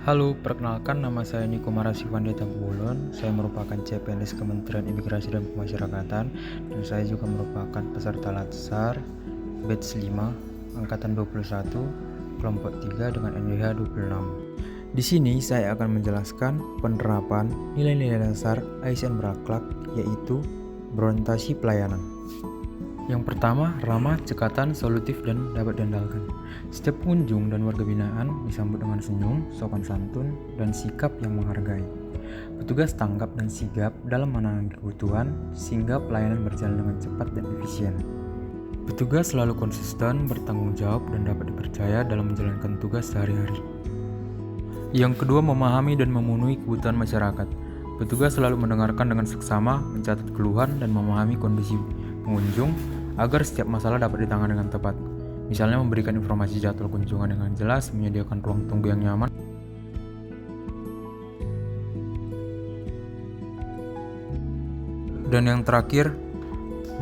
Halo, perkenalkan nama saya Niko Marasiwandi Tambolon. Saya merupakan CPNS Kementerian Imigrasi dan Pemasyarakatan dan saya juga merupakan peserta Latsar Batch 5 Angkatan 21 Kelompok 3 dengan NDH 26. Di sini saya akan menjelaskan penerapan nilai-nilai dasar ASN berakhlak, yaitu berorientasi pelayanan. Yang pertama, ramah, cekatan, solutif, dan dapat diandalkan. Setiap pengunjung dan warga binaan disambut dengan senyum, sopan santun, dan sikap yang menghargai. Petugas tanggap dan sigap dalam menangani kebutuhan sehingga pelayanan berjalan dengan cepat dan efisien. Petugas selalu konsisten, bertanggung jawab, dan dapat dipercaya dalam menjalankan tugas sehari-hari. Yang kedua, memahami dan memenuhi kebutuhan masyarakat. Petugas selalu mendengarkan dengan seksama, mencatat keluhan, dan memahami kondisi pengunjung agar setiap masalah dapat ditangani dengan tepat. Misalnya memberikan informasi jadwal kunjungan dengan jelas, menyediakan ruang tunggu yang nyaman. Dan yang terakhir,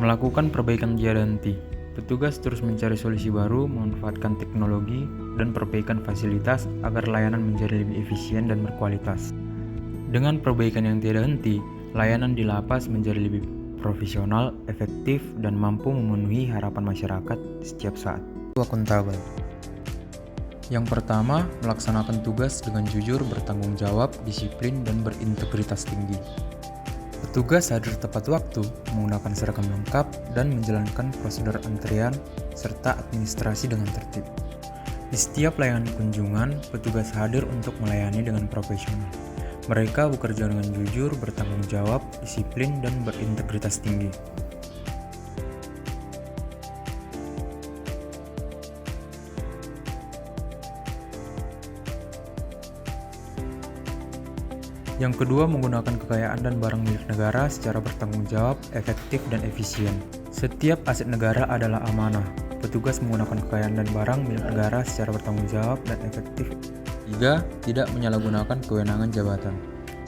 melakukan perbaikan tiada henti. Petugas terus mencari solusi baru, memanfaatkan teknologi, dan perbaikan fasilitas agar layanan menjadi lebih efisien dan berkualitas. Dengan perbaikan yang tiada henti, layanan di lapas menjadi lebih profesional, efektif, dan mampu memenuhi harapan masyarakat setiap saat. Akuntabel. Yang pertama, melaksanakan tugas dengan jujur, bertanggung jawab, disiplin, dan berintegritas tinggi. Petugas hadir tepat waktu, menggunakan seragam lengkap, dan menjalankan prosedur antrian serta administrasi dengan tertib. Di setiap layanan kunjungan, petugas hadir untuk melayani dengan profesional. Mereka bekerja dengan jujur, bertanggung jawab, disiplin, dan berintegritas tinggi. Yang kedua, menggunakan kekayaan dan barang milik negara secara bertanggung jawab, efektif, dan efisien. Setiap aset negara adalah amanah. Petugas menggunakan kekayaan dan barang milik negara secara bertanggung jawab dan efektif. 3. Tidak menyalahgunakan kewenangan jabatan.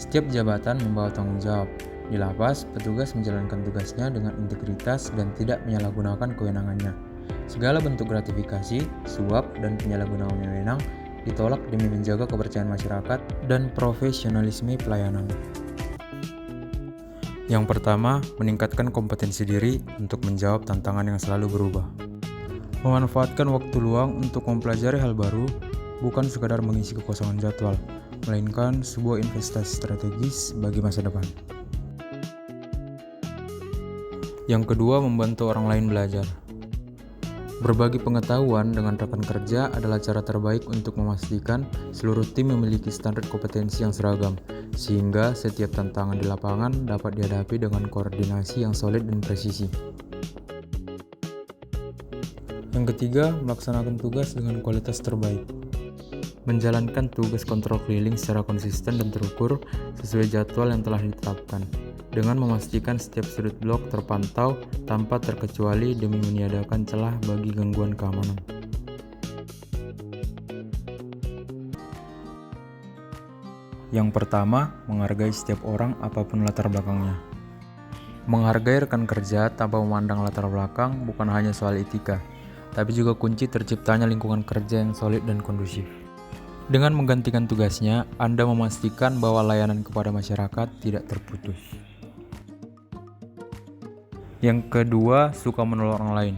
Setiap jabatan membawa tanggung jawab. Di lapas, petugas menjalankan tugasnya dengan integritas dan tidak menyalahgunakan kewenangannya. Segala bentuk gratifikasi, suap, dan penyalahgunaan wewenang ditolak demi menjaga kepercayaan masyarakat dan profesionalisme pelayanan. Yang pertama, meningkatkan kompetensi diri untuk menjawab tantangan yang selalu berubah. Memanfaatkan waktu luang untuk mempelajari hal baru, bukan sekadar mengisi kekosongan jadwal, melainkan sebuah investasi strategis bagi masa depan. Yang kedua, membantu orang lain belajar. Berbagi pengetahuan dengan rekan kerja adalah cara terbaik untuk memastikan seluruh tim memiliki standar kompetensi yang seragam, sehingga setiap tantangan di lapangan dapat dihadapi dengan koordinasi yang solid dan presisi. Yang ketiga, melaksanakan tugas dengan kualitas terbaik. Menjalankan tugas kontrol keliling secara konsisten dan terukur sesuai jadwal yang telah ditetapkan, dengan memastikan setiap sudut blok terpantau tanpa terkecuali demi meniadakan celah bagi gangguan keamanan. Yang pertama, menghargai setiap orang apapun latar belakangnya. Menghargai rekan kerja tanpa memandang latar belakang bukan hanya soal etika, tapi juga kunci terciptanya lingkungan kerja yang solid dan kondusif. Dengan menggantikan tugasnya, Anda memastikan bahwa layanan kepada masyarakat tidak terputus. Yang kedua, suka menolong orang lain.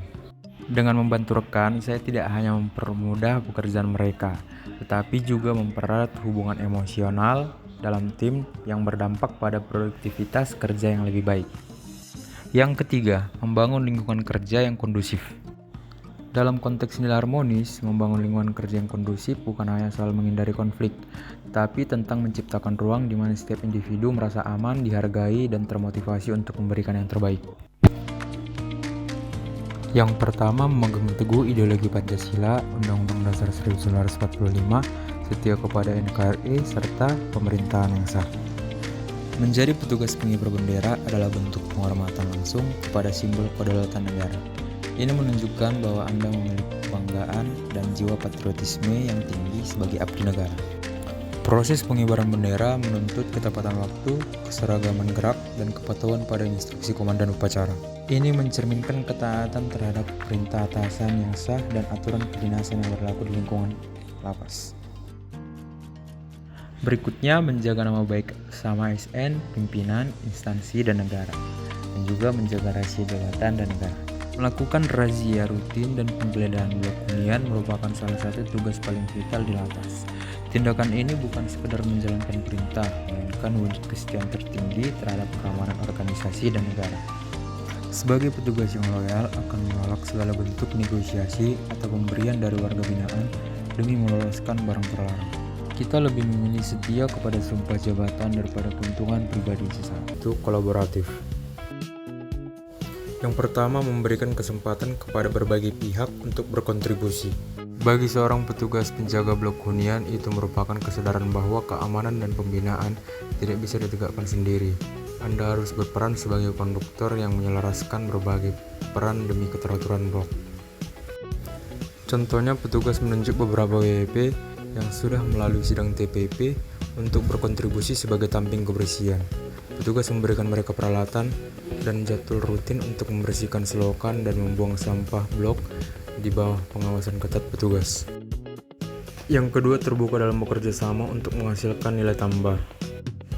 Dengan membantu rekan, saya tidak hanya mempermudah pekerjaan mereka, tetapi juga mempererat hubungan emosional dalam tim yang berdampak pada produktivitas kerja yang lebih baik. Yang ketiga, membangun lingkungan kerja yang kondusif. Dalam konteks nilai harmonis, membangun lingkungan kerja yang kondusif bukan hanya soal menghindari konflik, tetapi tentang menciptakan ruang di mana setiap individu merasa aman, dihargai, dan termotivasi untuk memberikan yang terbaik. Yang pertama, memegang teguh ideologi Pancasila, Undang-Undang Dasar 1945, setia kepada NKRI, serta pemerintahan yang sah. Menjadi petugas pengibar bendera adalah bentuk penghormatan langsung kepada simbol kedaulatan negara. Ini menunjukkan bahwa Anda memiliki kebanggaan dan jiwa patriotisme yang tinggi sebagai abdi negara. Proses pengibaran bendera menuntut ketepatan waktu, keseragaman gerak, dan kepatuhan pada instruksi komandan upacara. Ini mencerminkan ketaatan terhadap perintah atasan yang sah dan aturan kedinasan yang berlaku di lingkungan lapas. Berikutnya, menjaga nama baik sama ASN, pimpinan, instansi, dan negara. Dan juga menjaga rahasia jabatan dan negara. Melakukan razia rutin dan penggeledahan blok hunian merupakan salah satu tugas paling vital di lapas. Tindakan ini bukan sekedar menjalankan perintah, melainkan wujud kesetiaan tertinggi terhadap keamanan organisasi dan negara. Sebagai petugas yang loyal akan menolak segala bentuk negosiasi atau pemberian dari warga binaan demi meloloskan barang terlarang. Kita lebih memilih setia kepada sumpah jabatan daripada keuntungan pribadi sesaat. Itu kolaboratif. Yang pertama, memberikan kesempatan kepada berbagai pihak untuk berkontribusi. Bagi seorang petugas penjaga blok hunian, itu merupakan kesadaran bahwa keamanan dan pembinaan tidak bisa ditegakkan sendiri. Anda harus berperan sebagai konduktor yang menyelaraskan berbagai peran demi keteraturan blok. Contohnya, petugas menunjuk beberapa WWP yang sudah melalui sidang TPP untuk berkontribusi sebagai tamping kebersihan. Petugas memberikan mereka peralatan dan jadwal rutin untuk membersihkan selokan dan membuang sampah blok di bawah pengawasan ketat petugas. Yang kedua, terbuka dalam bekerja sama untuk menghasilkan nilai tambah.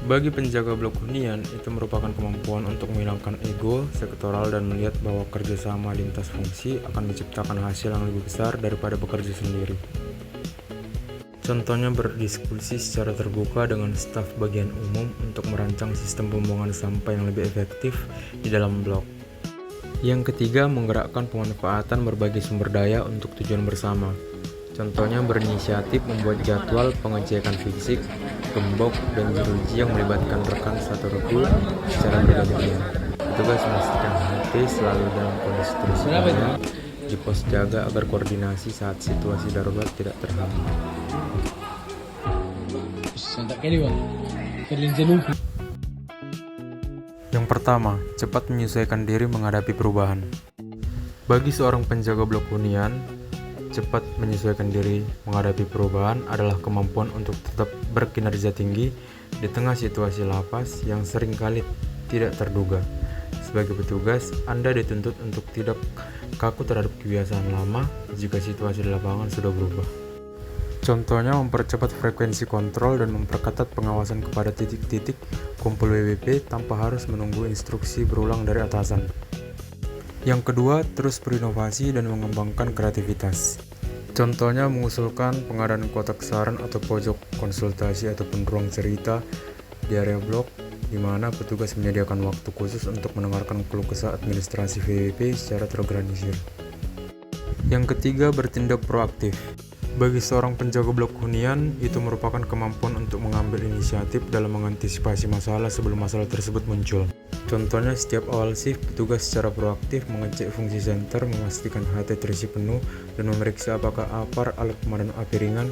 Bagi penjaga blok hunian, itu merupakan kemampuan untuk menghilangkan ego sektoral dan melihat bahwa kerjasama lintas fungsi akan menciptakan hasil yang lebih besar daripada bekerja sendiri. Contohnya, berdiskusi secara terbuka dengan staf bagian umum untuk merancang sistem pembuangan sampah yang lebih efektif di dalam blok. Yang ketiga, menggerakkan pemanfaatan berbagai sumber daya untuk tujuan bersama. Contohnya, berinisiatif membuat jadwal pengecekan fisik, gembok, dan jeruji yang melibatkan rekan satu regu secara bergantian. Petugas memastikan HT selalu dalam kondisi tersedia di pos jaga agar koordinasi saat situasi darurat tidak terhambat. Yang pertama, cepat menyesuaikan diri menghadapi perubahan. Bagi seorang penjaga blok hunian, cepat menyesuaikan diri menghadapi perubahan adalah kemampuan untuk tetap berkinerja tinggi di tengah situasi lapas yang seringkali tidak terduga. Sebagai petugas, Anda dituntut untuk tidak kaku terhadap kebiasaan lama jika situasi di lapangan sudah berubah. Contohnya, mempercepat frekuensi kontrol dan memperketat pengawasan kepada titik-titik kumpul WWP tanpa harus menunggu instruksi berulang dari atasan. Yang kedua, terus berinovasi dan mengembangkan kreativitas. Contohnya, mengusulkan pengadaan kotak saran atau pojok konsultasi ataupun ruang cerita di area blok, di mana petugas menyediakan waktu khusus untuk mendengarkan keluh kesah administrasi WWP secara terorganisir. Yang ketiga, bertindak proaktif. Bagi seorang penjaga blok hunian, itu merupakan kemampuan untuk mengambil inisiatif dalam mengantisipasi masalah sebelum masalah tersebut muncul. Contohnya, setiap awal shift, petugas secara proaktif mengecek fungsi senter, memastikan HT terisi penuh, dan memeriksa apakah APAR alat pemadam api ringan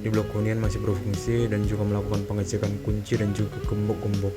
di blok hunian masih berfungsi, dan juga melakukan pengecekan kunci dan juga gembok-gembok.